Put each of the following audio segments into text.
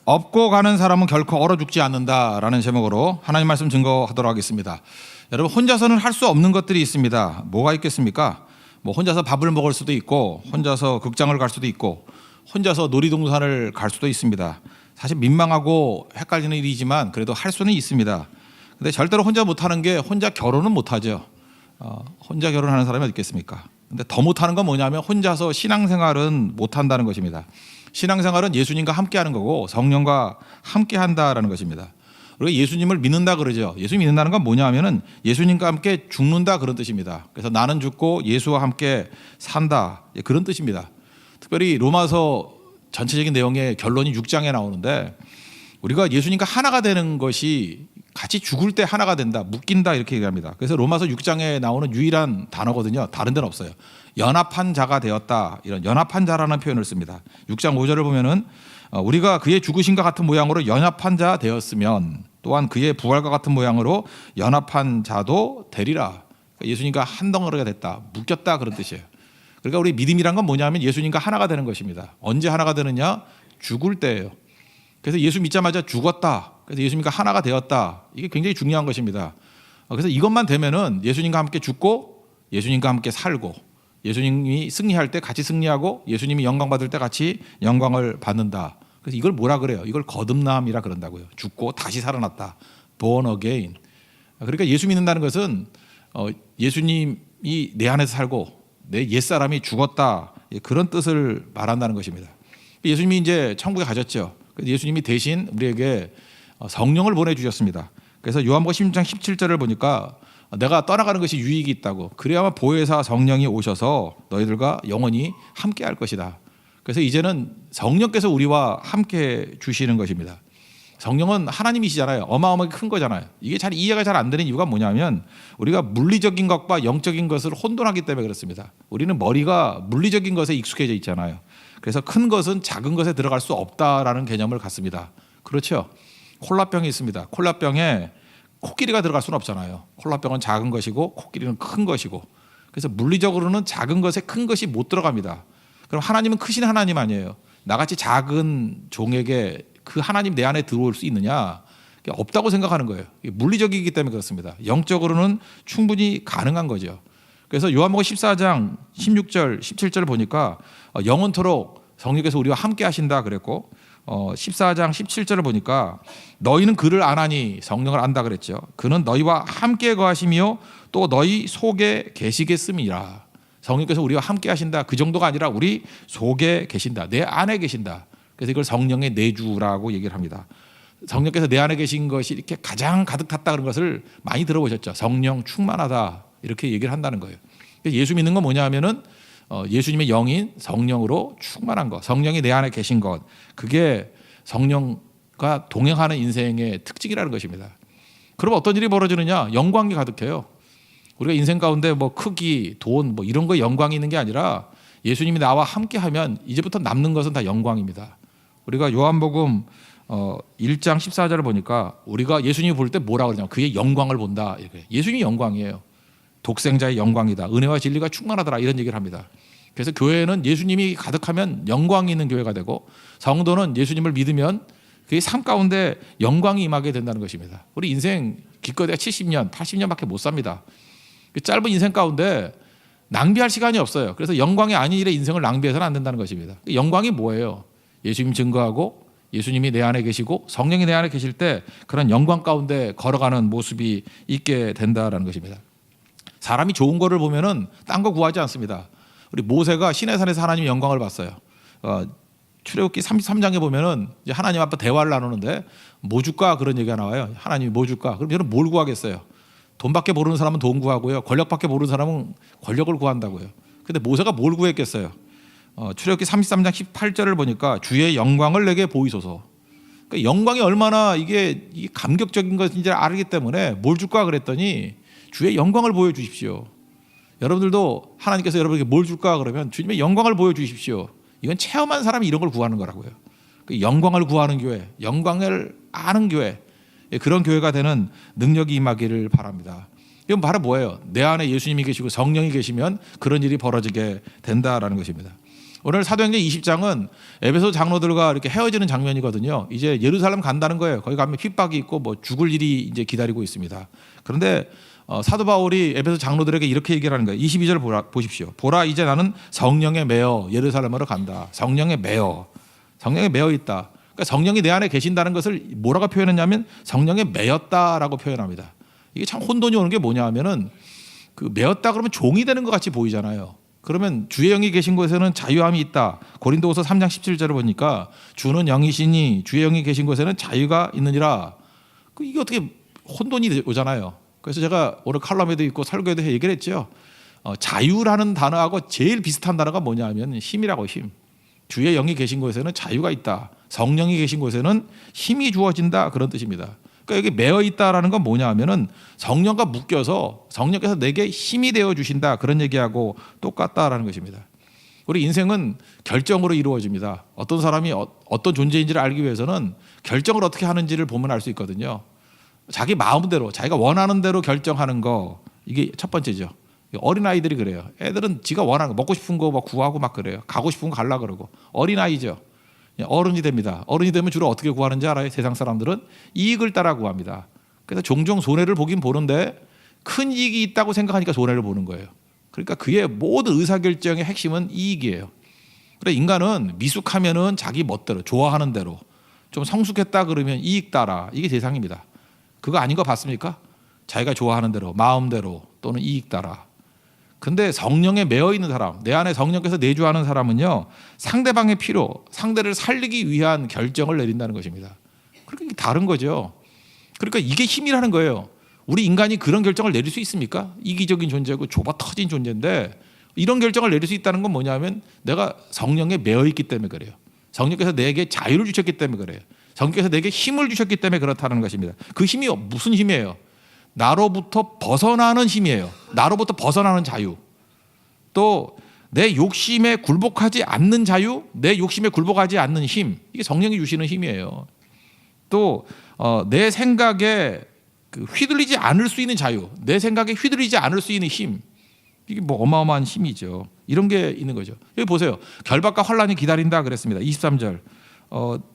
업고 가는 사람은 결코 얼어 죽지 않는다라는 제목으로 하나님 말씀 증거하도록 하겠습니다. 여러분, 혼자서는 할 수 없는 것들이 있습니다. 뭐가 있겠습니까? 뭐 혼자서 밥을 먹을 수도 있고, 혼자서 극장을 갈 수도 있고, 혼자서 놀이동산을 갈 수도 있습니다. 사실 민망하고 헷갈리는 일이지만 그래도 할 수는 있습니다. 근데 절대로 혼자 못하는 게 혼자 결혼은 못하죠. 혼자 결혼하는 사람이 어디 있겠습니까? 근데 더 못하는 건 뭐냐면 혼자서 신앙생활은 못한다는 것입니다. 신앙생활은 예수님과 함께하는 거고 성령과 함께한다라는 것입니다. 우리가 예수님을 믿는다 그러죠. 예수 믿는다는 건 뭐냐면은 예수님과 함께 죽는다 그런 뜻입니다. 그래서 나는 죽고 예수와 함께 산다 그런 뜻입니다. 특별히 로마서 전체적인 내용의 결론이 6장에 나오는데 우리가 예수님과 하나가 되는 것이 같이 죽을 때 하나가 된다, 묶인다 이렇게 얘기합니다. 그래서 로마서 6장에 나오는 유일한 단어거든요. 다른 데는 없어요. 연합한 자가 되었다, 이런 연합한 자라는 표현을 씁니다. 6장 5절을 보면은 우리가 그의 죽으심과 같은 모양으로 연합한 자 되었으면 또한 그의 부활과 같은 모양으로 연합한 자도 되리라. 예수님과 한 덩어리가 됐다, 묶였다 그런 뜻이에요. 그러니까 우리 믿음이란 건 뭐냐면 예수님과 하나가 되는 것입니다. 언제 하나가 되느냐? 죽을 때예요. 그래서 예수 믿자마자 죽었다. 그래서 예수님과 하나가 되었다. 이게 굉장히 중요한 것입니다. 그래서 이것만 되면은 예수님과 함께 죽고 예수님과 함께 살고 예수님이 승리할 때 같이 승리하고 예수님이 영광 받을 때 같이 영광을 받는다. 그래서 이걸 뭐라 그래요? 이걸 거듭남이라 그런다고요. 죽고 다시 살아났다. born again. 그러니까 예수 믿는다는 것은 예수님이 내 안에서 살고 내 옛사람이 죽었다. 그런 뜻을 말한다는 것입니다. 예수님이 이제 천국에 가셨죠. 예수님이 대신 우리에게 성령을 보내주셨습니다. 그래서 요한복음 16장 17절을 보니까 내가 떠나가는 것이 유익이 있다고, 그래야만 보혜사 성령이 오셔서 너희들과 영원히 함께 할 것이다. 그래서 이제는 성령께서 우리와 함께 주시는 것입니다. 성령은 하나님이시잖아요. 어마어마하게 큰 거잖아요. 이게 잘 이해가 잘 안 되는 이유가 뭐냐면 우리가 물리적인 것과 영적인 것을 혼돈하기 때문에 그렇습니다. 우리는 머리가 물리적인 것에 익숙해져 있잖아요. 그래서 큰 것은 작은 것에 들어갈 수 없다라는 개념을 갖습니다. 그렇죠? 콜라병이 있습니다. 콜라병에 코끼리가 들어갈 수는 없잖아요. 콜라병은 작은 것이고 코끼리는 큰 것이고, 그래서 물리적으로는 작은 것에 큰 것이 못 들어갑니다. 그럼 하나님은 크신 하나님 아니에요. 나같이 작은 종에게 그 하나님 내 안에 들어올 수 있느냐? 없다고 생각하는 거예요. 물리적이기 때문에 그렇습니다. 영적으로는 충분히 가능한 거죠. 그래서 요한복음 14장 16절 17절을 보니까 영원토록 성령께서 우리와 함께 하신다 그랬고, 14장 17절을 보니까 너희는 그를 아나니 성령을 안다 그랬죠. 그는 너희와 함께 거하시며 또 너희 속에 계시겠음이라. 성령께서 우리와 함께 하신다. 그 정도가 아니라 우리 속에 계신다. 내 안에 계신다. 그래서 이걸 성령의 내주라고 얘기를 합니다. 성령께서 내 안에 계신 것이 이렇게 가장 가득 찼다 그런 것을 많이 들어보셨죠. 성령 충만하다 이렇게 얘기를 한다는 거예요. 예수 믿는 건 뭐냐 하면은 예수님의 영인 성령으로 충만한 것, 성령이 내 안에 계신 것, 그게 성령과 동행하는 인생의 특징이라는 것입니다. 그럼 어떤 일이 벌어지느냐? 영광이 가득해요. 우리가 인생 가운데 뭐 크기, 돈, 뭐 이런 거 영광이 있는 게 아니라 예수님이 나와 함께하면 이제부터 남는 것은 다 영광입니다. 우리가 요한복음 1장 14절을 보니까 우리가 예수님을 볼 때 뭐라 그러냐? 그의 영광을 본다. 이렇게. 예수님이 영광이에요. 독생자의 영광이다. 은혜와 진리가 충만하더라. 이런 얘기를 합니다. 그래서 교회는 예수님이 가득하면 영광이 있는 교회가 되고, 성도는 예수님을 믿으면 그의 삶 가운데 영광이 임하게 된다는 것입니다. 우리 인생 기껏해야 70년, 80년밖에 못 삽니다. 짧은 인생 가운데 낭비할 시간이 없어요. 그래서 영광이 아닌 일에 인생을 낭비해서는 안 된다는 것입니다. 영광이 뭐예요? 예수님 증거하고 예수님이 내 안에 계시고 성령이 내 안에 계실 때 그런 영광 가운데 걸어가는 모습이 있게 된다는 것입니다. 사람이 좋은 거를 보면은 딴 거 구하지 않습니다. 우리 모세가 시내산에서 하나님의 영광을 봤어요. 출애굽기 33장에 보면은 이제 하나님 앞에 대화를 나누는데 뭐 줄까 그런 얘기가 나와요. 하나님이 뭐 줄까? 그럼 저는 뭘 구하겠어요? 돈밖에 모르는 사람은 돈 구하고요. 권력밖에 모르는 사람은 권력을 구한다고요. 근데 모세가 뭘 구했겠어요? 출애굽기 33장 18절을 보니까 주의 영광을 내게 보이소서. 그러니까 영광이 얼마나 이게 감격적인 것인지 알기 때문에 뭘 줄까 그랬더니 주의 영광을 보여주십시오. 여러분들도 하나님께서 여러분에게 뭘 줄까 그러면 주님의 영광을 보여주십시오. 이건 체험한 사람이 이런 걸 구하는 거라고요. 영광을 구하는 교회, 영광을 아는 교회, 그런 교회가 되는 능력이 임하기를 바랍니다. 이건 바로 뭐예요? 내 안에 예수님이 계시고 성령이 계시면 그런 일이 벌어지게 된다라는 것입니다. 오늘 사도행전 20장은 에베소 장로들과 이렇게 헤어지는 장면이거든요. 이제 예루살렘 간다는 거예요. 거기 가면 핍박이 있고 뭐 죽을 일이 이제 기다리고 있습니다. 그런데 사도 바울이 에베소 장로들에게 이렇게 얘기를 하는 거예요. 22절 보십시오. 보라, 이제 나는 성령에 매여 예루살렘으로 간다. 성령에 매여 있다. 그러니까 성령이 내 안에 계신다는 것을 뭐라고 표현했냐면 성령에 매였다라고 표현합니다. 이게 참 혼돈이 오는 게 뭐냐 하면은 그 매였다 그러면 종이 되는 것 같이 보이잖아요. 그러면 주의 영이 계신 곳에는 자유함이 있다. 고린도후서 3장 17절을 보니까 주는 영이시니 주의 영이 계신 곳에는 자유가 있느니라. 이게 어떻게 혼돈이 오잖아요. 그래서 제가 오늘 칼럼에도 있고 설교에도 얘기를 했죠. 자유라는 단어하고 제일 비슷한 단어가 뭐냐 하면 힘이라고. 힘. 주의 영이 계신 곳에는 자유가 있다. 성령이 계신 곳에는 힘이 주어진다. 그런 뜻입니다. 그러니까 여기 매어 있다라는 건 뭐냐 하면은 성령과 묶여서 성령께서 내게 힘이 되어 주신다. 그런 얘기하고 똑같다라는 것입니다. 우리 인생은 결정으로 이루어집니다. 어떤 사람이 어떤 존재인지를 알기 위해서는 결정을 어떻게 하는지를 보면 알 수 있거든요. 자기 마음대로 자기가 원하는 대로 결정하는 거, 이게 첫 번째죠. 어린아이들이 그래요. 애들은 지가 원하는 거 먹고 싶은 거 막 구하고 막 그래요. 가고 싶은 거 가려고 그러고. 어린아이죠. 어른이 됩니다. 어른이 되면 주로 어떻게 구하는지 알아요? 세상 사람들은 이익을 따라 구합니다. 그래서 종종 손해를 보긴 보는데 큰 이익이 있다고 생각하니까 손해를 보는 거예요. 그러니까 그의 모든 의사결정의 핵심은 이익이에요. 그래, 인간은 미숙하면은 자기 멋대로 좋아하는 대로, 좀 성숙했다 그러면 이익 따라, 이게 세상입니다. 그거 아닌 거 봤습니까? 자기가 좋아하는 대로, 마음대로 또는 이익 따라. 근데 성령에 매여 있는 사람, 내 안에 성령께서 내주하는 사람은요, 상대방의 필요, 상대를 살리기 위한 결정을 내린다는 것입니다. 그러니까 이게 다른 거죠. 그러니까 이게 힘이라는 거예요. 우리 인간이 그런 결정을 내릴 수 있습니까? 이기적인 존재고 좁아 터진 존재인데 이런 결정을 내릴 수 있다는 건 뭐냐면 내가 성령에 매여 있기 때문에 그래요. 성령께서 내게 자유를 주셨기 때문에 그래요. 성령께서 내게 힘을 주셨기 때문에 그렇다는 것입니다. 그 힘이 무슨 힘이에요? 나로부터 벗어나는 힘이에요. 나로부터 벗어나는 자유. 또 내 욕심에 굴복하지 않는 자유, 내 욕심에 굴복하지 않는 힘. 이게 성령이 주시는 힘이에요. 또 내 생각에 휘둘리지 않을 수 있는 자유, 내 생각에 휘둘리지 않을 수 있는 힘. 이게 뭐 어마어마한 힘이죠. 이런 게 있는 거죠. 여기 보세요. 결박과 환란이 기다린다 그랬습니다. 23절.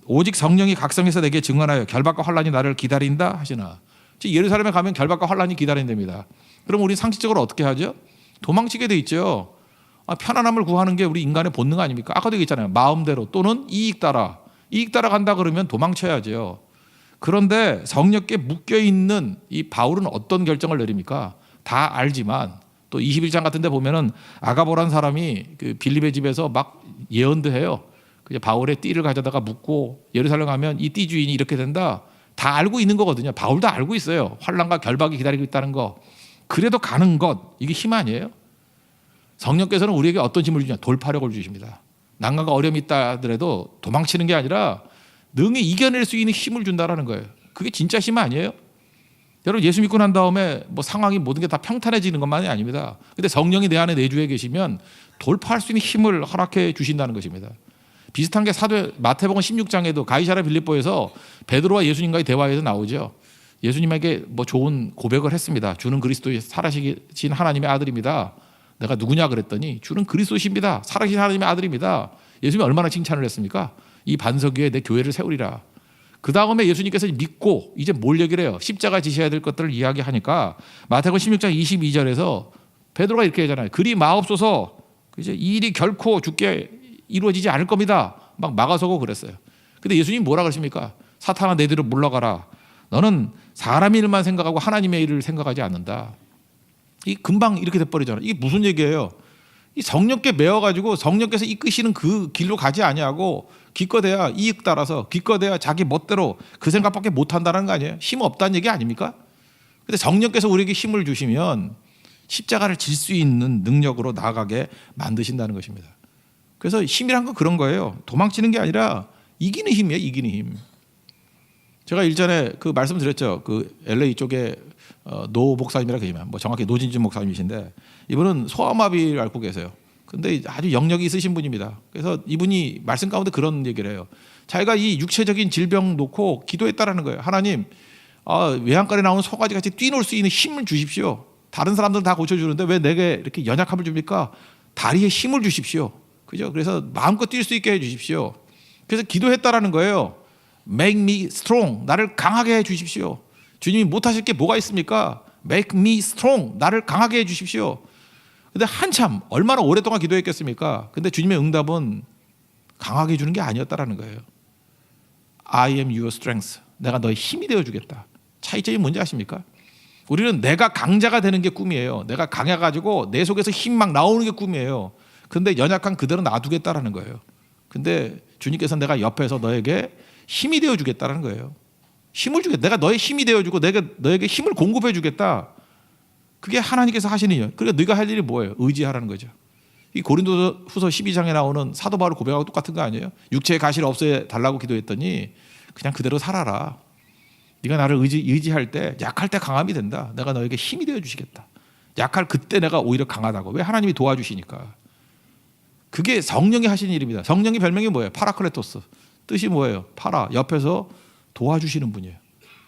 오직 성령이 각성해서 내게 증언하여 결박과 환란이 나를 기다린다 하시나. 예루살렘에 가면 결박과 환란이 기다린답니다. 그럼 우리 상식적으로 어떻게 하죠? 도망치게 돼 있죠. 편안함을 구하는 게 우리 인간의 본능 아닙니까? 아까도 얘기했잖아요. 마음대로 또는 이익 따라 간다 그러면 도망쳐야죠. 그런데 성령께 묶여 있는 이 바울은 어떤 결정을 내립니까? 다 알지만 또 21장 같은 데 보면은 아가보라는 사람이 그 빌립의 집에서 막 예언도 해요. 바울의 띠를 가져다가 묶고 예루살렘 가면 이 띠 주인이 이렇게 된다. 다 알고 있는 거거든요. 바울도 알고 있어요. 환난과 결박이 기다리고 있다는 거. 그래도 가는 것, 이게 힘 아니에요? 성령께서는 우리에게 어떤 힘을 주냐? 돌파력을 주십니다. 난관과 어려움이 있다 하더라도 도망치는 게 아니라 능히 이겨낼 수 있는 힘을 준다라는 거예요. 그게 진짜 힘 아니에요? 여러분, 예수 믿고 난 다음에 뭐 상황이 모든 게 다 평탄해지는 것만이 아닙니다. 근데 성령이 내 안에 내주해 계시면 돌파할 수 있는 힘을 허락해 주신다는 것입니다. 비슷한 게 마태복음 16장에도 가이사랴 빌립보에서 베드로와 예수님과의 대화에서 나오죠. 예수님에게 뭐 좋은 고백을 했습니다. 주는 그리스도의 살아계신 하나님의 아들입니다. 내가 누구냐 그랬더니 주는 그리스도십니다. 살아계신 하나님의 아들입니다. 예수님이 얼마나 칭찬을 했습니까? 이 반석 위에 내 교회를 세우리라. 그 다음에 예수님께서 믿고 이제 뭘 얘기를 해요? 십자가 지셔야 될 것들을 이야기하니까 마태복음 16장 22절에서 베드로가 이렇게 하잖아요. 그리 마옵소서, 이제 이 일이 결코 죽게 이루어지지 않을 겁니다. 막 막아서고 그랬어요. 근데 예수님이 뭐라 그러십니까? 사탄아, 내 뒤로 물러가라. 너는 사람의 일만 생각하고 하나님의 일을 생각하지 않는다. 이 금방 이렇게 돼버리잖아요. 이게 무슨 얘기예요? 이 성령께 매어가지고 성령께서 이끄시는 그 길로 가지 아니하고 기껏해야 이익 따라서 기껏해야 자기 멋대로 그 생각밖에 못한다는 거 아니에요? 힘 없다는 얘기 아닙니까? 근데 성령께서 우리에게 힘을 주시면 십자가를 질 수 있는 능력으로 나아가게 만드신다는 것입니다. 그래서 힘이란 건 그런 거예요. 도망치는 게 아니라 이기는 힘이에요. 이기는 힘. 제가 일전에 그 말씀드렸죠. 그 LA 쪽에 노 목사님이라 그러면 뭐 정확히 노진준 목사님이신데 이분은 소아마비를 앓고 계세요. 근데 아주 영역이 있으신 분입니다. 그래서 이분이 말씀 가운데 그런 얘기를 해요. 자기가 이 육체적인 질병 놓고 기도했다라는 거예요. 하나님, 외양간에 나오는 소가지 같이 뛰놀 수 있는 힘을 주십시오. 다른 사람들은 다 고쳐주는데 왜 내게 이렇게 연약함을 줍니까? 다리에 힘을 주십시오. 그죠? 그래서 마음껏 뛸 수 있게 해 주십시오. 그래서 기도했다라는 거예요. Make me strong. 나를 강하게 해 주십시오. 주님이 못하실 게 뭐가 있습니까? Make me strong. 나를 강하게 해 주십시오. 근데 한참 얼마나 오랫동안 기도했겠습니까? 근데 주님의 응답은 강하게 해주는 게 아니었다라는 거예요. I am your strength. 내가 너의 힘이 되어주겠다. 차이점이 뭔지 아십니까? 우리는 내가 강자가 되는 게 꿈이에요. 내가 강해가지고 내 속에서 힘 막 나오는 게 꿈이에요. 근데 연약한 그대로 놔두겠다라는 거예요. 근데 주님께서 내가 옆에서 너에게 힘이 되어주겠다라는 거예요. 힘을 주겠다. 내가 너의 힘이 되어주고 내가 너에게 힘을 공급해주겠다. 그게 하나님께서 하시는 일. 그러니까 네가 할 일이 뭐예요? 의지하라는 거죠. 이 고린도후서 12장에 나오는 사도 바울 고백하고 똑같은 거 아니에요? 육체의 가시를 없애 달라고 기도했더니 그냥 그대로 살아라. 네가 나를 의지할 때 약할 때 강함이 된다. 내가 너에게 힘이 되어 주시겠다. 약할 그때 내가 오히려 강하다고. 왜? 하나님이 도와주시니까. 그게 성령이 하시는 일입니다. 성령의 별명이 뭐예요? 파라클레토스. 뜻이 뭐예요? 파라. 옆에서 도와주시는 분이에요.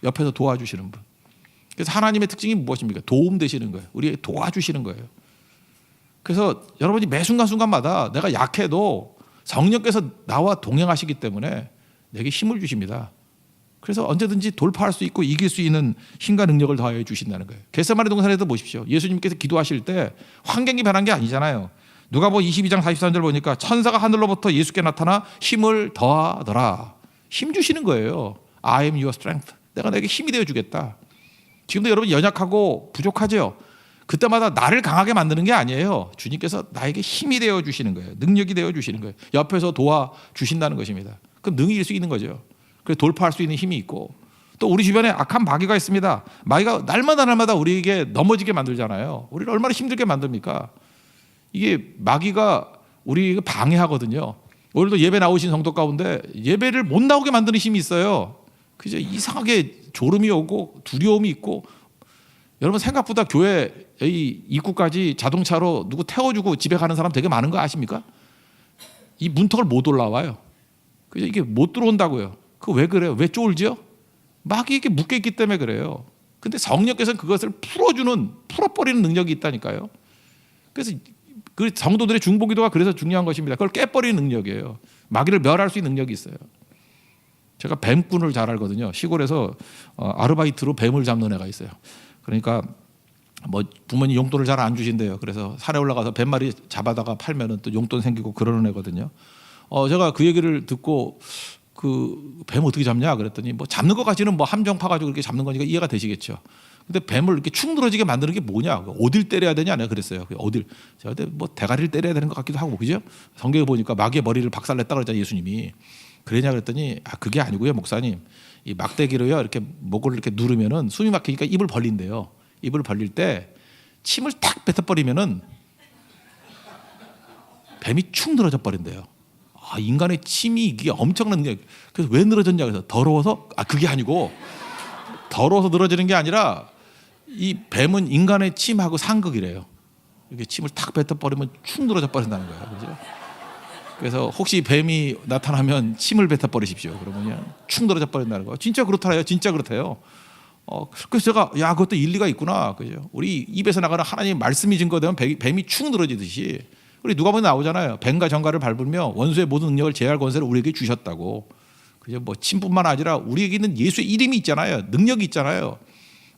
옆에서 도와주시는 분. 그래서 하나님의 특징이 무엇입니까? 도움 되시는 거예요. 우리에게 도와주시는 거예요. 그래서 여러분이 매 순간순간마다 내가 약해도 성령께서 나와 동행하시기 때문에 내게 힘을 주십니다. 그래서 언제든지 돌파할 수 있고 이길 수 있는 힘과 능력을 더하여 주신다는 거예요. 겟세마네 동산에도 보십시오. 예수님께서 기도하실 때 환경이 변한 게 아니잖아요. 누가복음 22장 43절 보니까 천사가 하늘로부터 예수께 나타나 힘을 더하더라. 힘 주시는 거예요. I am your strength. 내가 너에게 힘이 되어 주겠다. 지금도 여러분 연약하고 부족하죠. 그때마다 나를 강하게 만드는 게 아니에요. 주님께서 나에게 힘이 되어 주시는 거예요. 능력이 되어 주시는 거예요. 옆에서 도와주신다는 것입니다. 그럼 능히 이길 수 있는 거죠. 그래서 돌파할 수 있는 힘이 있고 또 우리 주변에 악한 마귀가 있습니다. 마귀가 날마다 우리에게 넘어지게 만들잖아요. 우리를 얼마나 힘들게 만듭니까? 이게 마귀가 우리 방해하거든요. 오늘도 예배 나오신 성도 가운데 예배를 못 나오게 만드는 힘이 있어요. 그죠? 이상하게 졸음이 오고 두려움이 있고 여러분 생각보다 교회 입구까지 자동차로 누구 태워주고 집에 가는 사람 되게 많은 거 아십니까? 이 문턱을 못 올라와요. 그죠? 이게 못 들어온다고요. 그 왜 그래요? 왜 쫄죠? 마귀에게 묶여있기 때문에 그래요. 근데 성령께서는 그것을 풀어버리는 능력이 있다니까요. 그래서 그 성도들의 중보기도가 그래서 중요한 것입니다. 그걸 깨버리는 능력이에요. 마귀를 멸할 수 있는 능력이 있어요. 제가 뱀꾼을 잘 알거든요. 시골에서 아르바이트로 뱀을 잡는 애가 있어요. 그러니까 뭐 부모님 용돈을 잘 안 주신대요. 그래서 산에 올라가서 뱀마리 잡아다가 팔면은 또 용돈 생기고 그러는 애거든요. 제가 그 얘기를 듣고 그 뱀 어떻게 잡냐 그랬더니 뭐 잡는 것까지는 뭐 함정 파가지고 이렇게 잡는 거니까 이해가 되시겠죠. 근데 뱀을 이렇게 축 늘어지게 만드는 게 뭐냐? 어딜 때려야 되냐? 내가 그랬어요. 어딜? 제가 뭐 대가리를 때려야 되는 것 같기도 하고 그죠? 성경에 보니까 마귀의 머리를 박살냈다 그랬잖아요. 예수님이. 그러냐 그랬더니 그게 아니고요, 목사님. 이 막대기로요 이렇게 목을 이렇게 누르면은 숨이 막히니까 입을 벌린대요. 입을 벌릴 때 침을 탁 뱉어버리면은 뱀이 축 늘어져 버린대요. 인간의 침이 이게 엄청난 능력. 그래서 왜 늘어졌냐 그래서 더러워서 그게 아니고 더러워서 늘어지는 게 아니라 이 뱀은 인간의 침하고 상극이래요. 이렇게 침을 탁 뱉어버리면 축 늘어져 버린다는 거예요. 그죠? 그래서 혹시 뱀이 나타나면 침을 뱉어버리십시오. 그러면 그냥 축 늘어져 버린다는 거예요. 진짜 그렇더라요. 진짜 그렇대요. 그래서 제가 그것도 일리가 있구나. 그죠? 우리 입에서 나가는 하나님의 말씀이 증거되면 뱀이 축 늘어지듯이 우리 누가복음에 나오잖아요. 뱀과 정갈을 밟으며 원수의 모든 능력을 제할 권세를 우리에게 주셨다고. 그죠? 뭐 침뿐만 아니라 우리에게 있는 예수의 이름이 있잖아요. 능력이 있잖아요.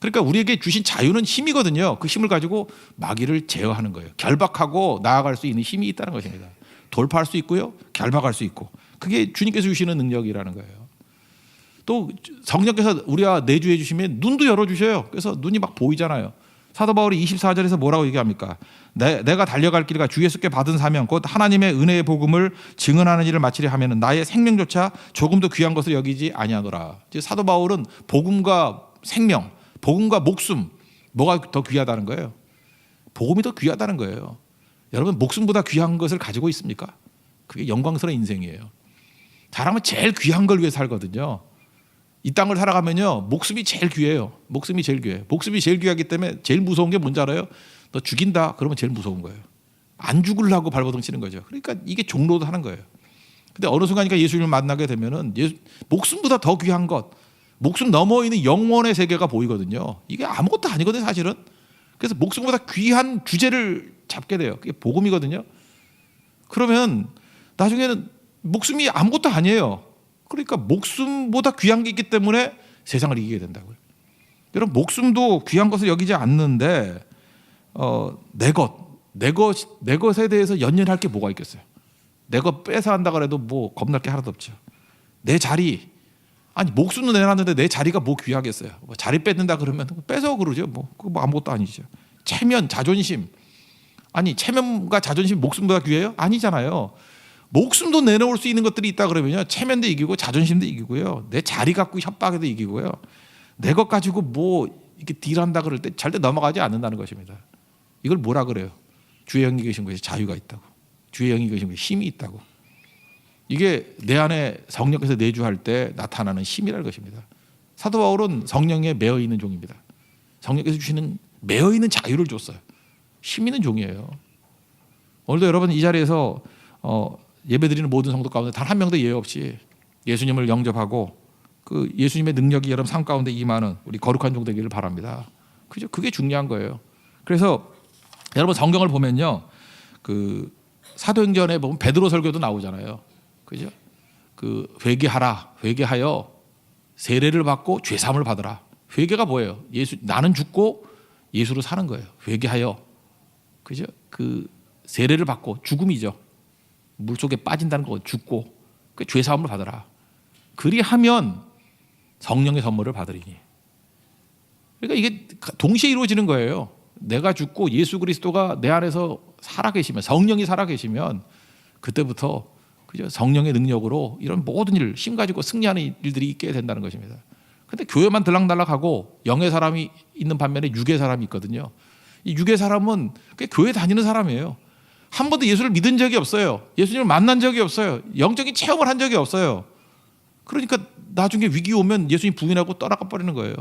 그러니까 우리에게 주신 자유는 힘이거든요. 그 힘을 가지고 마귀를 제어하는 거예요. 결박하고 나아갈 수 있는 힘이 있다는 것입니다. 돌파할 수 있고요. 결박할 수 있고. 그게 주님께서 주시는 능력이라는 거예요. 또 성령께서 우리와 내주해 주시면 눈도 열어주셔요. 그래서 눈이 막 보이잖아요. 사도 바울이 24절에서 뭐라고 얘기합니까? 내가 달려갈 길과 주 예수께 받은 사명 곧 하나님의 은혜의 복음을 증언하는 일을 마치려 하면 나의 생명조차 조금도 귀한 것을 여기지 아니하노라. 사도 바울은 복음과 생명, 복음과 목숨 뭐가 더 귀하다는 거예요? 복음이 더 귀하다는 거예요. 여러분 목숨보다 귀한 것을 가지고 있습니까? 그게 영광스러운 인생이에요. 사람은 제일 귀한 걸 위해 살거든요. 이 땅을 살아가면요 목숨이 제일 귀해요. 목숨이 제일 귀해요. 목숨이 제일 귀하기 때문에 제일 무서운 게 뭔지 알아요? 너 죽인다 그러면 제일 무서운 거예요. 안 죽으려고 발버둥 치는 거죠. 그러니까 이게 종로도 하는 거예요. 근데 어느 순간이니까 예수님을 만나게 되면은 목숨보다 더 귀한 것, 목숨 넘어 있는 영원의 세계가 보이거든요. 이게 아무것도 아니거든요 사실은. 그래서 목숨보다 귀한 주제를 잡게 돼요. 그게 복음이거든요. 그러면 나중에는 목숨이 아무것도 아니에요. 그러니까 목숨보다 귀한 게 있기 때문에 세상을 이기게 된다고요. 여러분, 목숨도 귀한 것을 여기지 않는데 내 것에 대해서 연연할 게 뭐가 있겠어요? 내 것 뺏어 한다 그래도 뭐 겁날 게 하나도 없죠. 내 자리, 아니 목숨도 내놨는데 내 자리가 뭐 귀하겠어요? 뭐 자리 뺏는다 그러면 뺏어 그러죠. 그거 뭐 아무것도 아니죠. 체면, 자존심, 아니 체면과 자존심 목숨보다 귀해요? 아니잖아요. 목숨도 내놓을 수 있는 것들이 있다 그러면요, 체면도 이기고 자존심도 이기고요, 내 자리 갖고 협박해도 이기고요, 내 것 가지고 뭐 이렇게 딜한다 그럴 때 절대 넘어가지 않는다는 것입니다. 이걸 뭐라 그래요? 주의 영이 계신 곳에 자유가 있다고, 주의 영이 계신 곳에 힘이 있다고. 이게 내 안에 성령께서 내주할 때 나타나는 힘이라는 것입니다. 사도 바울은 성령에 매어 있는 종입니다. 성령께서 주시는 매어 있는 자유를 줬어요. 힘 있는 종이에요. 오늘도 여러분 이 자리에서 예배드리는 모든 성도 가운데 단 한 명도 예외 없이 예수님을 영접하고 그 예수님의 능력이 여러분 삶 가운데 임하는 우리 거룩한 종 되기를 바랍니다. 그죠? 그게 중요한 거예요. 그래서 여러분 성경을 보면요, 그 사도행전에 보면 베드로 설교도 나오잖아요. 그죠? 그 회개하여 세례를 받고 죄 사함을 받으라. 회개가 뭐예요? 나는 죽고 예수로 사는 거예요. 회개하여, 그죠? 그 세례를 받고, 죽음이죠. 물 속에 빠진다는 거, 죽고 그 죄 사함을 받으라. 그리하면 성령의 선물을 받으리니. 그러니까 이게 동시에 이루어지는 거예요. 내가 죽고 예수 그리스도가 내 안에서 살아계시면, 성령이 살아계시면 그때부터 그죠? 성령의 능력으로 이런 모든 일, 힘 가지고 승리하는 일들이 있게 된다는 것입니다. 근데 교회만 들락날락하고 영의 사람이 있는 반면에 육의 사람이 있거든요. 이 육의 사람은 그냥 교회 다니는 사람이에요. 한 번도 예수를 믿은 적이 없어요. 예수님을 만난 적이 없어요. 영적인 체험을 한 적이 없어요. 그러니까 나중에 위기 오면 예수님 부인하고 떠나가 버리는 거예요.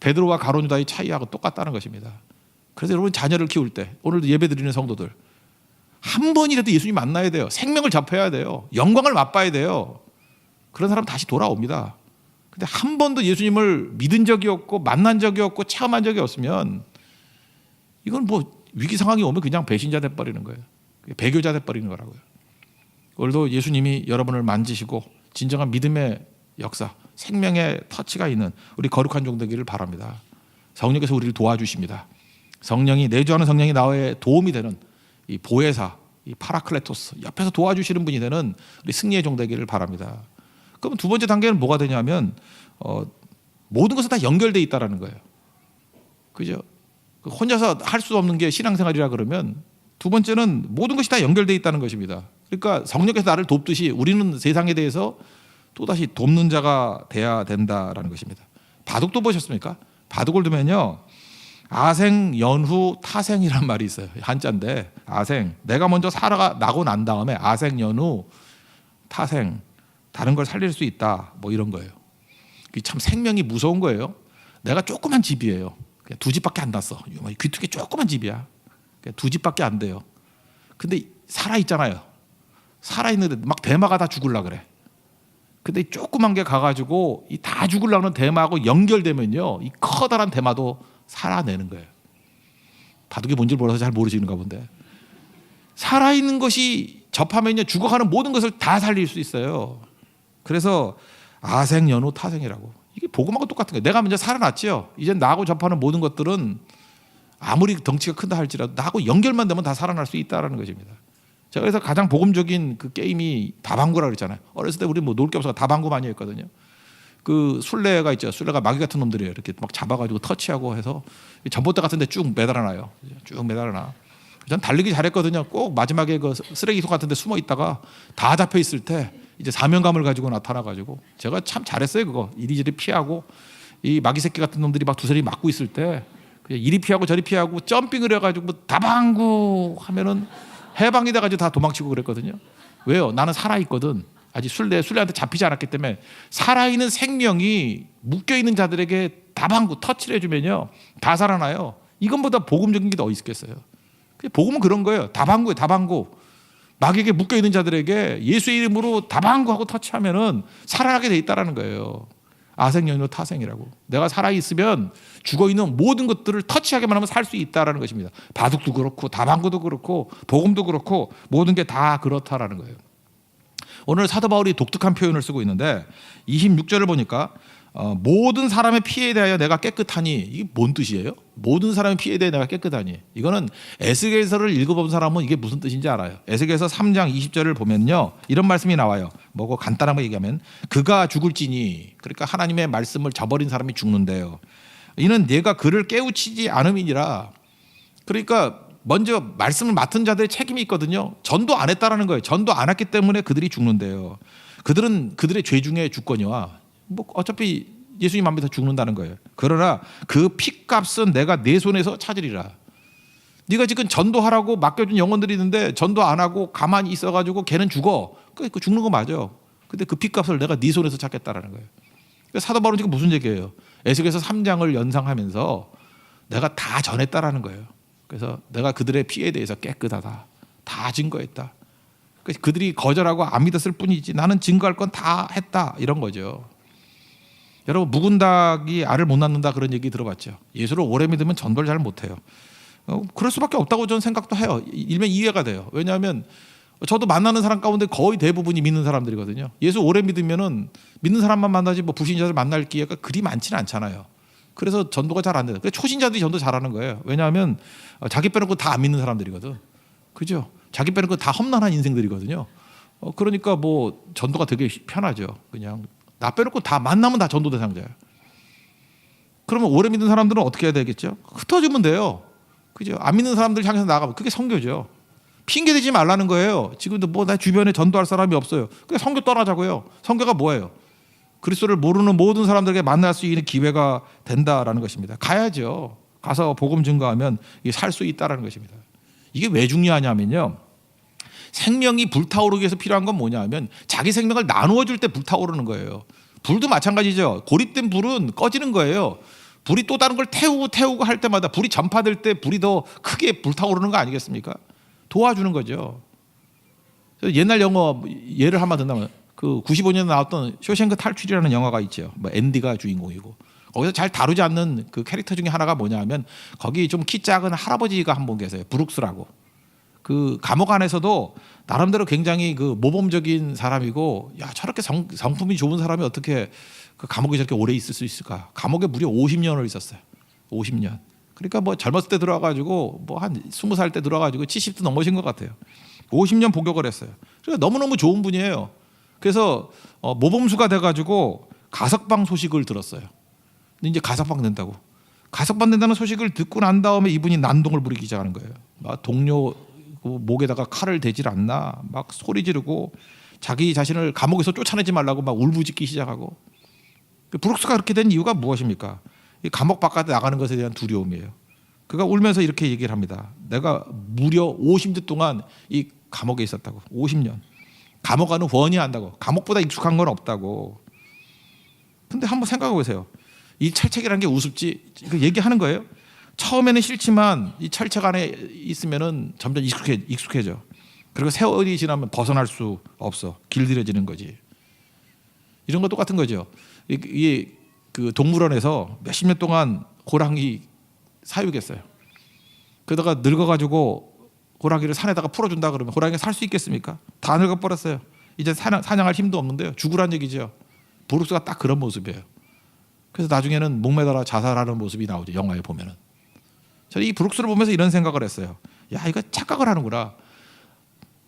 베드로와 가룟 유다의 차이하고 똑같다는 것입니다. 그래서 여러분 자녀를 키울 때, 오늘도 예배드리는 성도들, 한 번이라도 예수님 만나야 돼요. 생명을 접해야 돼요. 영광을 맛봐야 돼요. 그런 사람 다시 돌아옵니다. 근데 한 번도 예수님을 믿은 적이 없고 만난 적이 없고 체험한 적이 없으면 이건 뭐 위기 상황이 오면 그냥 배신자 돼버리는 거예요. 배교자 돼버리는 거라고요. 오늘도 예수님이 여러분을 만지시고 진정한 믿음의 역사, 생명의 터치가 있는 우리 거룩한 종 되기를 바랍니다. 성령께서 우리를 도와주십니다. 성령이, 내주하는 성령이 나의 도움이 되는 이 보혜사, 이 파라클레토스, 옆에서 도와주시는 분이 되는 우리 승리의 종 되기를 바랍니다. 그럼 두 번째 단계는 뭐가 되냐면 모든 것은 다 연결되어 있다는 거예요. 그죠? 혼자서 할 수 없는 게 신앙생활이라 그러면 두 번째는 모든 것이 다 연결되어 있다는 것입니다. 그러니까 성령께서 나를 돕듯이 우리는 세상에 대해서 또다시 돕는 자가 돼야 된다라는 것입니다. 바둑도 보셨습니까? 바둑을 두면요, 아생, 연후, 타생이란 말이 있어요. 한자인데, 아생, 내가 먼저 살아나고 난 다음에 아생, 연후, 타생, 다른 걸 살릴 수 있다, 뭐 이런 거예요. 참 생명이 무서운 거예요. 내가 조그만 집이에요. 그냥 2집밖에 안 났어. 귀퉁이 조그만 집이야. 그냥 2집밖에 안 돼요. 근데 살아있잖아요. 살아있는데 막 대마가 다 죽으려고 그래. 근데 조그만 게 가가지고 이 다 죽으려는 대마하고 연결되면요, 이 커다란 대마도 살아내는 거예요. 바둑이 뭔지 몰라서 잘 모르시는가 본데, 살아있는 것이 접하면요, 죽어가는 모든 것을 다 살릴 수 있어요. 그래서 아생, 연후, 타생이라고. 이게 복음하고 똑같은 거예요. 내가 먼저 살아났지요. 이제 나하고 접하는 모든 것들은 아무리 덩치가 크다 할지라도 나하고 연결만 되면 다 살아날 수 있다는 것입니다. 제가 그래서 가장 복음적인 그 게임이 다방구라고 그랬잖아요. 어렸을 때 우리 뭐 놀 게 없어서 다방구 많이 했거든요. 그 술래가 있죠. 술래가 마귀 같은 놈들이에요. 이렇게 막 잡아가지고 터치하고 해서 전봇대 같은 데 쭉 매달아놔요. 쭉 매달아놔. 전 달리기 잘했거든요. 꼭 마지막에 그 쓰레기통 같은 데 숨어 있다가 다 잡혀 있을 때 이제 사명감을 가지고 나타나가지고 제가 참 잘했어요. 그거 이리저리 피하고, 이 마귀 새끼 같은 놈들이 막 두서리 맞고 있을 때 그냥 이리 피하고 저리 피하고 점핑을 해가지고 뭐 다방구 하면은 해방이 돼가지고 다 도망치고 그랬거든요. 왜요? 나는 살아있거든. 아직 술래한테 잡히지 않았기 때문에. 살아있는 생명이 묶여있는 자들에게 다방구 터치를 해주면요, 다 살아나요. 이것보다 복음적인 게 더 있겠어요. 복음은 그런 거예요. 다방구예요. 다방구. 마귀에게 묶여있는 자들에게 예수의 이름으로 다방구하고 터치하면은 살아나게 돼 있다는 거예요. 아생연료 타생이라고. 내가 살아있으면 죽어있는 모든 것들을 터치하기만 하면 살 수 있다라는 것입니다. 바둑도 그렇고 다방구도 그렇고 복음도 그렇고 모든 게 다 그렇다라는 거예요. 오늘 사도 바울이 독특한 표현을 쓰고 있는데 26절을 보니까 모든 사람의 피에 대하여 내가 깨끗하니, 이게 뭔 뜻이에요? 모든 사람의 피에 대해 내가 깨끗하니. 이거는 에스겔서를 읽어본 사람은 이게 무슨 뜻인지 알아요. 에스겔서 3장 20절을 보면요, 이런 말씀이 나와요. 뭐고 간단하게 얘기하면 그가 죽을지니, 그러니까 하나님의 말씀을 저버린 사람이 죽는데요. 이는 내가 그를 깨우치지 않음이니라. 그러니까 먼저 말씀을 맡은 자들의 책임이 있거든요. 전도 안 했다라는 거예요. 전도 안 했기 때문에 그들이 죽는데요. 그들은 그들의 죄 중에 죽거니와 뭐 어차피 예수님 앞에서 죽는다는 거예요. 그러나 그 핏값은 내가 내 손에서 찾으리라. 네가 지금 전도하라고 맡겨준 영혼들이 있는데 전도 안 하고 가만히 있어가지고 걔는 죽어. 그 죽는 거 맞아. 근데 그 핏값을 내가 네 손에서 찾겠다라는 거예요. 사도 바울은 지금 무슨 얘기예요? 에스겔서 3장을 연상하면서 내가 다 전했다라는 거예요. 그래서 내가 그들의 피에 대해서 깨끗하다, 다 증거했다. 그들이 거절하고 안 믿었을 뿐이지 나는 증거할 건 다 했다, 이런 거죠. 여러분, 묵은 닭이 알을 못 낳는다 그런 얘기 들어봤죠. 예수를 오래 믿으면 전도를 잘 못해요. 그럴 수밖에 없다고 저는 생각도 해요. 일면 이해가 돼요. 왜냐하면 저도 만나는 사람 가운데 거의 대부분이 믿는 사람들이거든요. 예수 오래 믿으면은 믿는 사람만 만나지 뭐 불신자들 만날 기회가 그리 많지는 않잖아요. 그래서 전도가 잘 안 돼요. 초신자들이 전도 잘하는 거예요. 왜냐하면 자기 빼놓고 다 안 믿는 사람들이거든. 그죠? 자기 빼놓고 다 험난한 인생들이거든요. 그러니까 뭐 전도가 되게 편하죠. 그냥 나 빼놓고 다 만나면 다 전도 대상자예요. 그러면 오래 믿는 사람들은 어떻게 해야 되겠죠? 흩어지면 돼요. 그죠? 안 믿는 사람들 향해서 나가면 그게 선교죠. 핑계 대지 말라는 거예요. 지금도 뭐 나 주변에 전도할 사람이 없어요. 그냥 선교 떠나자고요. 선교가 뭐예요? 그리스도를 모르는 모든 사람들에게 만날 수 있는 기회가 된다라는 것입니다. 가야죠. 가서 복음 증거하면 살 수 있다라는 것입니다. 이게 왜 중요하냐면요, 생명이 불타오르기 위해서 필요한 건 뭐냐면 자기 생명을 나누어 줄 때 불타오르는 거예요. 불도 마찬가지죠. 고립된 불은 꺼지는 거예요. 불이 또 다른 걸 태우고 할 때마다 불이 전파될 때 불이 더 크게 불타오르는 거 아니겠습니까? 도와주는 거죠. 옛날 영어 예를 한번 든다면 그 95년에 나왔던 쇼생크 탈출이라는 영화가 있죠. 뭐 앤디가 주인공이고 거기서 잘 다루지 않는 그 캐릭터 중에 하나가 뭐냐면 거기 좀 키 작은 할아버지가 한 분 계세요. 브룩스라고. 그 감옥 안에서도 나름대로 굉장히 그 모범적인 사람이고, 야 저렇게 성품이 좋은 사람이 어떻게 그 감옥에 저렇게 오래 있을 수 있을까? 감옥에 무려 50년을 있었어요. 50년. 그러니까 뭐 젊었을 때 들어와가지고 뭐 한 20살 때 들어와가지고 70도 넘으신 것 같아요. 50년 복역을 했어요. 그러니까 너무너무 좋은 분이에요. 그래서 모범수가 돼가지고 가석방 소식을 들었어요. 근데 이제 가석방 된다고. 가석방 된다는 소식을 듣고 난 다음에 이분이 난동을 부리기 시작하는 거예요. 막 동료 목에다가 칼을 대질 않나 막 소리 지르고 자기 자신을 감옥에서 쫓아내지 말라고 막 울부짖기 시작하고. 브룩스가 그렇게 된 이유가 무엇입니까? 이 감옥 바깥에 나가는 것에 대한 두려움이에요. 그가 울면서 이렇게 얘기를 합니다. 내가 무려 50년 동안 이 감옥에 있었다고. 50년. 감옥 가는 원이 안다고. 감옥보다 익숙한 건 없다고. 근데 한번 생각해 보세요. 이 철책이라는 게 우습지? 얘기하는 거예요. 처음에는 싫지만 이 철책 안에 있으면은 점점 익숙해져. 그리고 세월이 지나면 벗어날 수 없어. 길들여지는 거지. 이런 거 똑같은 거죠. 이 그 동물원에서 몇십 년 동안 호랑이 사육했어요. 그러다가 늙어가지고 호랑이를 산에다가 풀어준다 그러면 호랑이가 살 수 있겠습니까? 다 늙어버렸어요. 이제 사냥할 힘도 없는데요. 죽으란 얘기죠. 브룩스가 딱 그런 모습이에요. 그래서 나중에는 목매달아 자살하는 모습이 나오죠. 영화에 보면은. 저는 이 브룩스를 보면서 이런 생각을 했어요. 야, 이거 착각을 하는구나.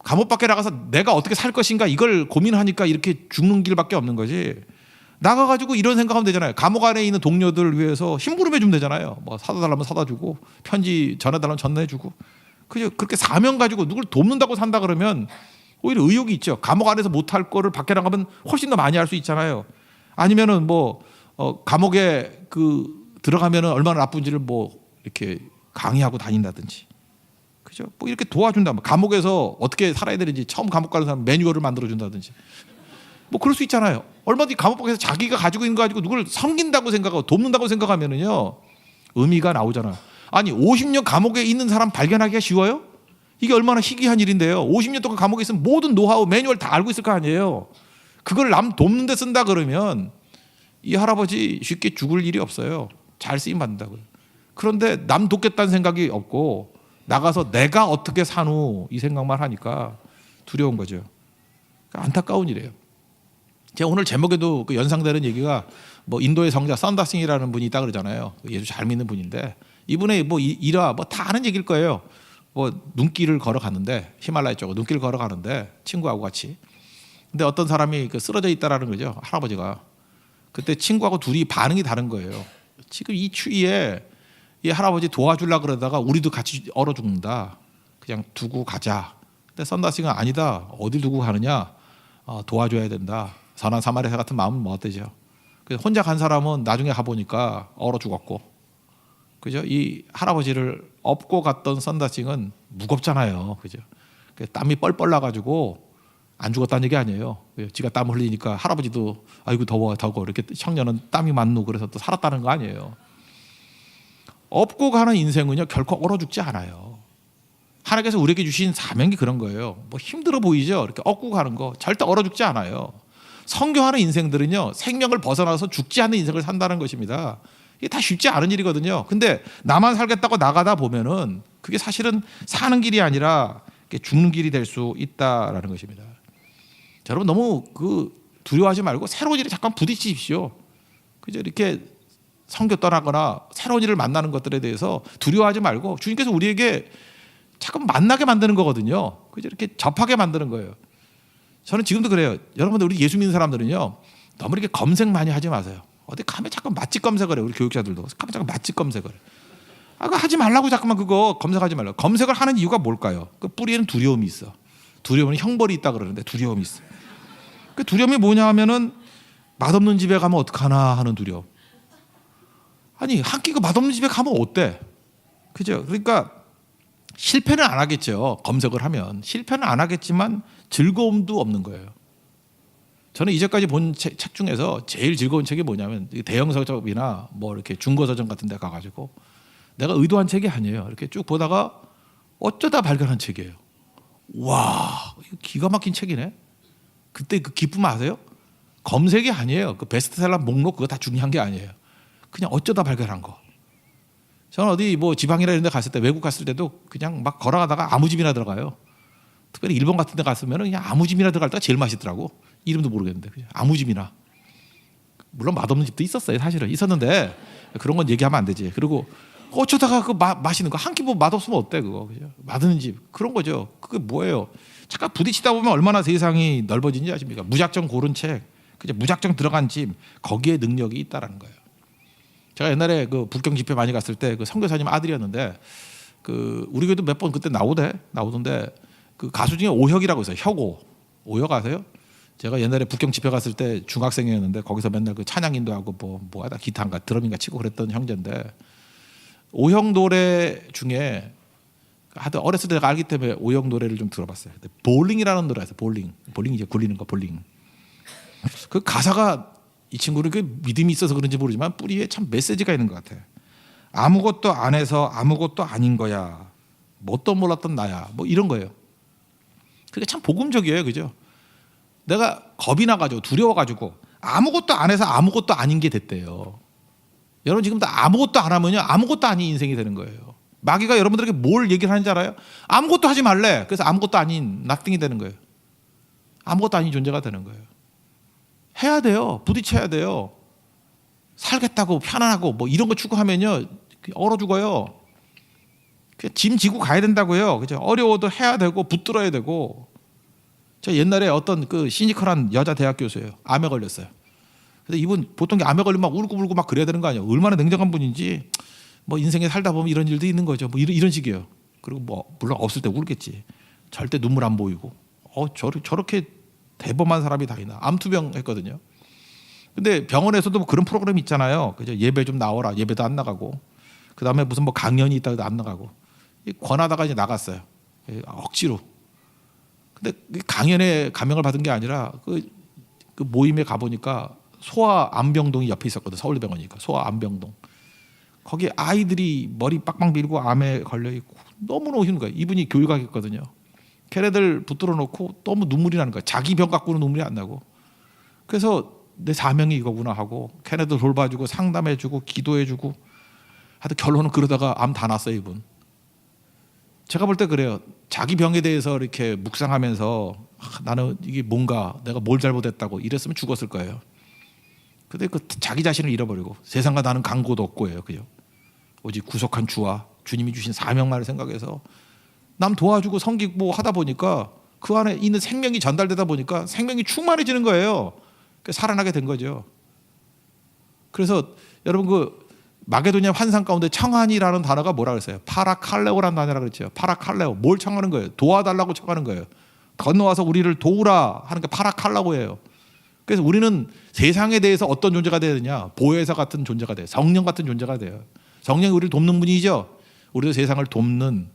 감옥 밖에 나가서 내가 어떻게 살 것인가 이걸 고민하니까 이렇게 죽는 길밖에 없는 거지. 나가가지고 이런 생각하면 되잖아요. 감옥 안에 있는 동료들을 위해서 심부름 해주면 되잖아요. 뭐 사다 달라면 사다 주고 편지 전해달라면 전해주고. 그렇게 사명 가지고 누굴 돕는다고 산다 그러면 오히려 의욕이 있죠. 감옥 안에서 못할 거를 밖에 나가면 훨씬 더 많이 할 수 있잖아요. 아니면은 뭐 감옥에 들어가면은 얼마나 나쁜지를 뭐 이렇게 강의하고 다닌다든지. 그죠? 뭐 이렇게 도와준다. 감옥에서 어떻게 살아야 되는지 처음 감옥 가는 사람 매뉴얼을 만들어 준다든지. 뭐 그럴 수 있잖아요. 얼마든지 감옥 밖에서 자기가 가지고 있는 거 가지고 누굴 섬긴다고 생각하고 돕는다고 생각하면은요 의미가 나오잖아요. 아니 50년 감옥에 있는 사람 발견하기가 쉬워요? 이게 얼마나 희귀한 일인데요. 50년 동안 감옥에 있으면 모든 노하우 매뉴얼 다 알고 있을 거 아니에요. 그걸 남 돕는 데 쓴다 그러면 이 할아버지 쉽게 죽을 일이 없어요. 잘 쓰임 받는다고요. 그런데 남 돕겠다는 생각이 없고 나가서 내가 어떻게 사누 이 생각만 하니까 두려운 거죠. 그러니까 안타까운 일이에요. 제가 오늘 제목에도 그 연상되는 얘기가 뭐 인도의 성자 선다싱이라는 분이 있다 그러잖아요. 예수 잘 믿는 분인데 이분의 뭐 일화 뭐 다 아는 얘기일 거예요. 뭐 눈길을 걸어가는데 히말라야 쪽으로 눈길을 걸어가는데 친구하고 같이. 근데 어떤 사람이 그 쓰러져 있다라는 거죠. 할아버지가. 그때 친구하고 둘이 반응이 다른 거예요. 지금 이 추위에 이 할아버지 도와주려고 그러다가 우리도 같이 얼어 죽는다. 그냥 두고 가자. 근데 선다싱은 아니다. 어딜 두고 가느냐. 도와줘야 된다. 선한 사마리아 같은 마음은 뭐 어때죠. 그래서 혼자 간 사람은 나중에 가보니까 얼어 죽었고, 그죠? 이 할아버지를 업고 갔던 선다싱은 무겁잖아요, 그죠? 땀이 뻘뻘 나가지고 안 죽었다는 얘기 아니에요. 지가 땀 흘리니까 할아버지도 아이고 더워 이렇게 청년은 땀이 많노 그래서 또 살았다는 거 아니에요. 업고 가는 인생은요 결코 얼어 죽지 않아요. 하나님께서 우리에게 주신 사명이 그런 거예요. 뭐 힘들어 보이죠? 이렇게 업고 가는 거 절대 얼어 죽지 않아요. 성교하는 인생들은요 생명을 벗어나서 죽지 않는 인생을 산다는 것입니다. 이게 다 쉽지 않은 일이거든요. 근데 나만 살겠다고 나가다 보면은 그게 사실은 사는 길이 아니라 죽는 길이 될 수 있다라는 것입니다. 자, 여러분 너무 두려워하지 말고 새로운 일에 잠깐 부딪히십시오. 그죠? 이렇게 선교 떠나거나 새로운 일을 만나는 것들에 대해서 두려워하지 말고 주님께서 우리에게 잠깐 만나게 만드는 거거든요. 그죠? 이렇게 접하게 만드는 거예요. 저는 지금도 그래요. 여러분들 우리 예수 믿는 사람들은요 너무 이렇게 검색 많이 하지 마세요. 어디 가면 잠깐 맛집 검색을 해요. 우리 교육자들도 가면 잠깐 맛집 검색을 해요. 그거 하지 말라고. 잠깐만 그거 검색하지 말라고. 검색을 하는 이유가 뭘까요? 그 뿌리에는 두려움이 있어. 두려움은 형벌이 있다 그러는데 두려움이 있어. 그 두려움이 뭐냐 하면은 맛없는 집에 가면 어떡하나 하는 두려움. 아니 한 끼 그 맛없는 집에 가면 어때? 그죠? 그러니까 실패는 안 하겠죠. 검색을 하면 실패는 안 하겠지만 즐거움도 없는 거예요. 저는 이제까지 본 책 중에서 제일 즐거운 책이 뭐냐면 대형 서점이나 뭐 이렇게 중고 서점 같은 데 가가지고 내가 의도한 책이 아니에요. 이렇게 쭉 보다가 어쩌다 발견한 책이에요. 와, 이거 기가 막힌 책이네. 그때 그 기쁨 아세요? 검색이 아니에요. 그 베스트셀러 목록 그거 다 중요한 게 아니에요. 그냥 어쩌다 발견한 거. 저는 어디 뭐 지방이나 이런 데 갔을 때 외국 갔을 때도 그냥 막 걸어가다가 아무 집이나 들어가요. 특별히 일본 같은 데 갔으면 그냥 아무 집이나 들어갈 때가 제일 맛있더라고. 이름도 모르겠는데 그냥 아무 집이나. 물론 맛없는 집도 있었어요. 사실은 있었는데 그런 건 얘기하면 안 되지. 그리고 어쩌다가 그 맛있는 거 한 끼 뭐 맛없으면 어때 그거. 그죠? 맛있는 집 그런 거죠. 그게 뭐예요? 잠깐 부딪히다 보면 얼마나 세상이 넓어진지 아십니까? 무작정 고른 책, 그죠? 무작정 들어간 집 거기에 능력이 있다라는 거예요. 제가 옛날에 그 북경 집회 많이 갔을 때 그 선교사님 아들이었는데 그 우리 교회도 몇 번 그때 나오던데 그 가수 중에 오혁이라고 있어요. 혁오. 오혁 아세요? 제가 옛날에 북경 집회 갔을 때 중학생이었는데 거기서 맨날 그 찬양 인도하고 뭐하다 기타인가 드럼인가 치고 그랬던 형제인데 오혁 노래 중에 하여튼 어렸을 때 내가 알기 때문에 오혁 노래를 좀 들어봤어요. 볼링이라는 노래에서 볼링 이제 굴리는 거 볼링. 그 가사가 이 친구는 그 믿음이 있어서 그런지 모르지만 뿌리에 참 메시지가 있는 것 같아. 아무것도 안 해서 아무것도 아닌 거야. 뭣도 몰랐던 나야. 뭐 이런 거예요. 그게 참 복음적이에요, 그죠? 내가 겁이 나가지고 두려워가지고 아무것도 안 해서 아무것도 아닌 게 됐대요. 여러분 지금 다 아무것도 안 하면요 아무것도 아닌 인생이 되는 거예요. 마귀가 여러분들에게 뭘 얘기를 하는지 알아요? 아무것도 하지 말래. 그래서 아무것도 아닌 nothing이 되는 거예요. 아무것도 아닌 존재가 되는 거예요. 해야 돼요. 부딪혀야 돼요. 살겠다고 편안하고 뭐 이런 거 추구하면요 얼어 죽어요. 짐 지고 가야 된다고요. 그죠? 어려워도 해야 되고 붙들어야 되고. 저 옛날에 어떤 그 시니컬한 여자 대학 교수예요. 암에 걸렸어요. 근데 이분 보통 암에 걸리면 막 울고불고 막 그래야 되는 거 아니에요. 얼마나 냉정한 분인지. 뭐 인생에 살다 보면 이런 일도 있는 거죠. 뭐 이런 식이에요. 그리고 뭐 물론 없을 때 울겠지. 절대 눈물 안 보이고. 저렇게 대범한 사람이 다 있나. 암투병 했거든요. 근데 병원에서도 뭐 그런 프로그램 있잖아요. 그죠? 예배 좀 나와라. 예배도 안 나가고. 그다음에 무슨 뭐 강연이 있다고 안 나가고. 권하다가 이제 나갔어요. 억지로. 근데 강연에 감명을 받은 게 아니라 그 모임에 가보니까 소아암병동이 옆에 있었거든. 서울대병원이니까 소아암병동. 거기 아이들이 머리 빡빡 밀고 암에 걸려 있고 너무너무 힘든 거예요. 이분이 교육하겠거든요. 걔네들 붙들어 놓고 너무 눈물이 나는 거야. 자기 병 갖고는 눈물이 안 나고. 그래서 내 사명이 이거구나 하고 걔네들 돌봐주고 상담해주고 기도해주고 하여튼 결론은 그러다가 암 다 났어요 이분. 제가 볼 때 그래요. 자기 병에 대해서 이렇게 묵상하면서 나는 이게 뭔가 내가 뭘 잘못했다고 이랬으면 죽었을 거예요. 근데 그 자기 자신을 잃어버리고 세상과 나는 간고도 없고예요. 그죠? 오직 구속한 주와 주님이 주신 사명만을 생각해서 남 도와주고 섬기고 하다 보니까 그 안에 있는 생명이 전달되다 보니까 생명이 충만해지는 거예요. 살아나게 된 거죠. 그래서 여러분 그 마게도냐 환상 가운데 청하니라는 단어가 뭐라 그랬어요? 파라칼레오라는 단어라 그랬죠. 파라칼레오. 뭘 청하는 거예요? 도와달라고 청하는 거예요. 건너와서 우리를 도우라 하는 게 파라칼라고예요. 그래서 우리는 세상에 대해서 어떤 존재가 돼야 되냐? 보혜사 같은 존재가 돼요. 성령 같은 존재가 돼요. 성령이 우리를 돕는 분이죠. 우리도 세상을 돕는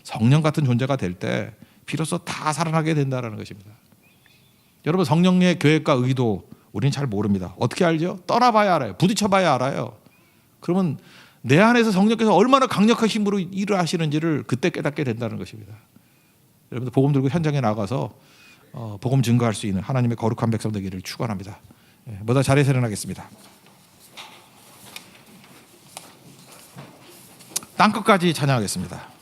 성령 같은 존재가 될 때 비로소 다 살아나게 된다는 것입니다. 여러분 성령의 계획과 의도 우리는 잘 모릅니다. 어떻게 알죠? 떠나봐야 알아요. 부딪혀봐야 알아요. 그러면 내 안에서 성령께서 얼마나 강력한 힘으로 일을 하시는지를 그때 깨닫게 된다는 것입니다. 여러분들 복음 들고 현장에 나가서 복음 증거할 수 있는 하나님의 거룩한 백성 되기를 축원합니다. 모두 자리에서 일어나겠습니다. 땅끝까지 찬양하겠습니다.